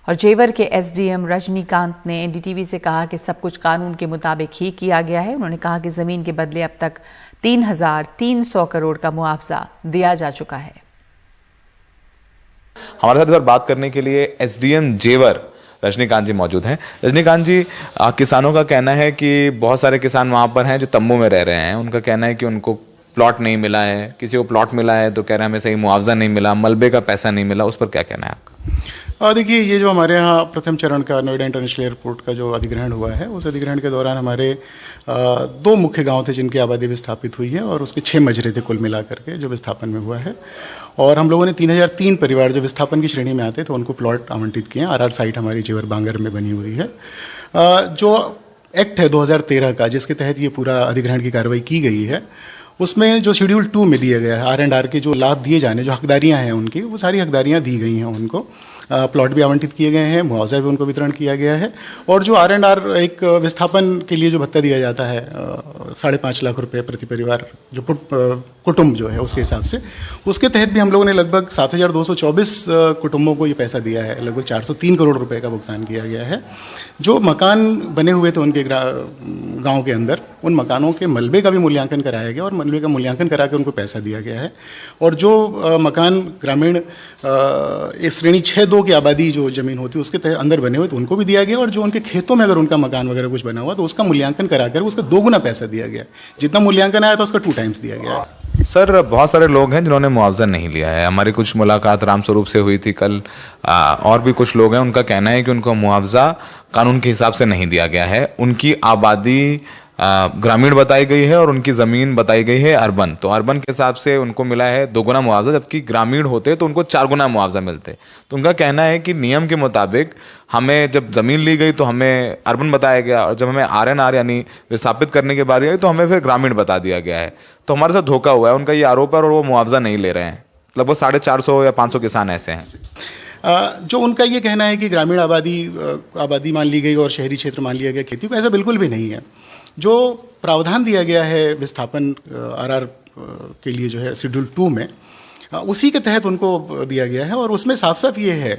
और जेवर के एसडीएम रजनीकांत ने एनडीटीवी से कहा कि सब कुछ कानून के मुताबिक ही किया गया है। उन्होंने कहा कि जमीन के बदले अब तक 3,300 करोड़ का मुआवजा दिया जा चुका है। हमारे साथ इस बार बात करने के लिए एसडीएम जेवर रजनीकांत जी मौजूद हैं। रजनीकांत जी, किसानों का कहना है कि बहुत सारे किसान वहां पर हैं जो तंबू में रह रहे हैं। उनका कहना है कि उनको प्लॉट नहीं मिला है, किसी को प्लॉट मिला है तो कह रहे हैं हमें सही मुआवजा नहीं मिला, मलबे का पैसा नहीं मिला। उस पर क्या कहना है आपका? देखिए, ये जो हमारे यहाँ प्रथम चरण का नोएडा इंटरनेशनल एयरपोर्ट का जो अधिग्रहण हुआ है, उस अधिग्रहण के दौरान हमारे 2 मुख्य गांव थे जिनकी आबादी विस्थापित हुई है और उसके 6 मजरे थे कुल मिलाकर के जो विस्थापन में हुआ है। और हम लोगों ने 3003 परिवार जो विस्थापन की श्रेणी में आते थे उनको प्लॉट आवंटित किए हैं। आरआर साइट हमारी जेवर बांगर में बनी हुई है। जो एक्ट है 2013 का, जिसके तहत ये पूरा अधिग्रहण की कार्रवाई की गई है, उसमें जो शेड्यूल 2 में दिया गया है R&R के जो लाभ दिए जाने, जो हकदारियां हैं उनकी, वो सारी हकदारियां दी गई हैं उनको। प्लॉट भी आवंटित किए गए हैं, मुआवजा भी उनको वितरण किया गया है। और जो R&R एक विस्थापन के लिए जो भत्ता दिया जाता है 5.5 लाख रुपए प्रति परिवार, जो कुटुंब जो है उसके हिसाब से, उसके तहत भी हम लोगों ने लगभग 7,224 कुटुंबों को ये पैसा दिया है। लगभग 403 करोड़ रुपए का भुगतान किया गया है। जो मकान बने हुए थे उनके गांव के अंदर, उन मकानों के मलबे का भी मूल्यांकन कराया गया और मलबे का मूल्यांकन करा के उनको पैसा दिया गया है। और जो मकान ग्रामीण श्रेणी 6-2 की आबादी जो जमीन होती है उसके अंदर बने हुए तो उनको भी दिया गया। और जो उनके खेतों में अगर उनका मकान वगैरह कुछ बना हुआ तो उसका मूल्यांकन कराकर उसका 2 गुना पैसा दिया गया। जितना मूल्यांकन आया था उसका 2 टाइम्स दिया गया। सर, बहुत सारे लोग हैं जिन्होंने मुआवजा नहीं लिया है। हमारी कुछ मुलाकात रामस्वरूप से हुई थी कल। और भी कुछ लोग हैं, उनका कहना है कि उनको मुआवजा कानून के हिसाब से नहीं दिया गया है। उनकी आबादी ग्रामीण बताई गई है और उनकी जमीन बताई गई है अर्बन। तो अर्बन के हिसाब से उनको मिला है 2 गुना मुआवजा, जबकि ग्रामीण होते तो उनको 4 गुना मुआवजा मिलते। तो उनका कहना है कि नियम के मुताबिक हमें जब जमीन ली गई तो हमें अर्बन बताया गया और जब हमें R&R यानी विस्थापित करने की बारी आई तो हमें फिर ग्रामीण बता दिया गया है। तो हमारे साथ धोखा हुआ है, उनका ये आरोप है और वो मुआवजा नहीं ले रहे हैं। लगभग 450 या 500 किसान ऐसे हैं। जो उनका ये कहना है कि ग्रामीण आबादी मान ली गई और शहरी क्षेत्र मान लिया गया खेती को, ऐसा बिल्कुल भी नहीं है। जो प्रावधान दिया गया है विस्थापन RR के लिए जो है शेड्यूल 2 में, उसी के तहत उनको दिया गया है। और उसमें साफ साफ ये है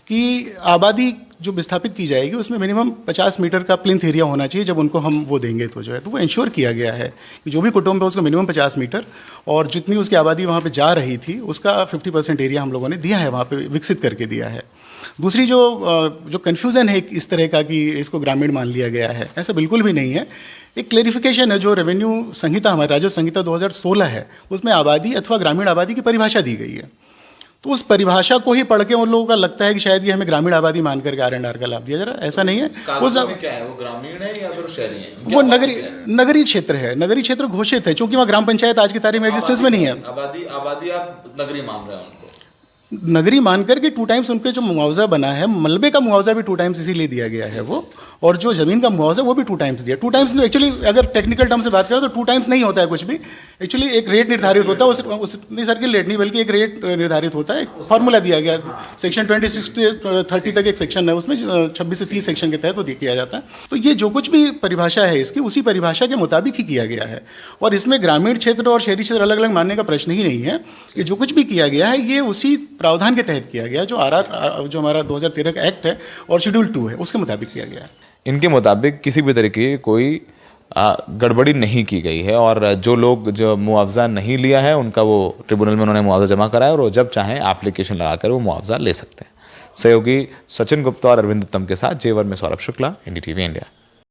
कि आबादी जो विस्थापित की जाएगी उसमें मिनिमम 50 मीटर का प्लिंथ एरिया होना चाहिए जब उनको हम वो देंगे तो जो है, तो वो इंश्योर किया गया है कि जो भी कुटुंब है उसको मिनिमम 50 मीटर और जितनी उसकी आबादी वहाँ पे जा रही थी उसका 50% एरिया हम लोगों ने दिया है, वहाँ पे विकसित करके दिया है। दूसरी जो कन्फ्यूज़न है इस तरह का कि इसको ग्रामीण मान लिया गया है, ऐसा बिल्कुल भी नहीं है। एक क्लेरिफिकेशन है, जो रेवेन्यू संहिता हमारी राजस्व संहिता 2016 है, उसमें आबादी अथवा ग्रामीण आबादी की परिभाषा दी गई है। तो उस परिभाषा को ही पढ़ के उन लोगों का लगता है कि शायद ये हमें ग्रामीण आबादी मान करके R&R का लाभ दिया जा रहा है। ऐसा नहीं है। वो सब क्या है, वो ग्रामीण है या फिर शहरी है? वो नगरीय क्षेत्र है। नगरीय क्षेत्र घोषित है क्योंकि वहाँ ग्राम पंचायत आज की तारीख में एग्जिस्टेंस में नहीं है। आबादी आप नगरीय मान रहे हैं उनको? नगरी मान करके 2 टाइम्स उनके जो मुआवजा बना है, मलबे का मुआवजा भी 2 टाइम्स इसीलिए दिया गया है वो, और जो जमीन का मुआवजा वो भी 2 टाइम्स दिया। 2 टाइम्स एक्चुअली अगर टेक्निकल टर्म से बात करें तो 2 टाइम्स नहीं होता है कुछ भी। एक्चुअली एक रेट निर्धारित होता है, नहीं सर्किल रेट नहीं बल्कि एक रेट निर्धारित होता है, एक फॉर्मूला दिया गया। सेक्शन 26 से 30 तक एक सेक्शन है, उसमें 26 से 30 सेक्शन के तहत वो किया जाता है। तो ये जो कुछ भी परिभाषा है इसकी, उसी परिभाषा के मुताबिक ही किया गया है। और इसमें ग्रामीण क्षेत्र और शहरी क्षेत्र अलग अलग मानने का प्रश्न ही नहीं है। कि जो कुछ भी किया गया है ये उसी प्रावधान के तहत किया गया जो RR जो हमारा 2013 का एक्ट है और शेड्यूल 2 है उसके मुताबिक किया गया है। इनके मुताबिक किसी भी तरह की कोई गड़बड़ी नहीं की गई है और जो लोग जो मुआवजा नहीं लिया है उनका वो ट्रिब्यूनल में उन्होंने मुआवजा जमा कराया और वो जब चाहें एप्लीकेशन लगाकर वो मुआवजा ले सकते हैं। सहयोगी सचिन गुप्ता और अरविंद उत्तम के साथ जेवर में सौरभ शुक्ला, NDTV इंडिया।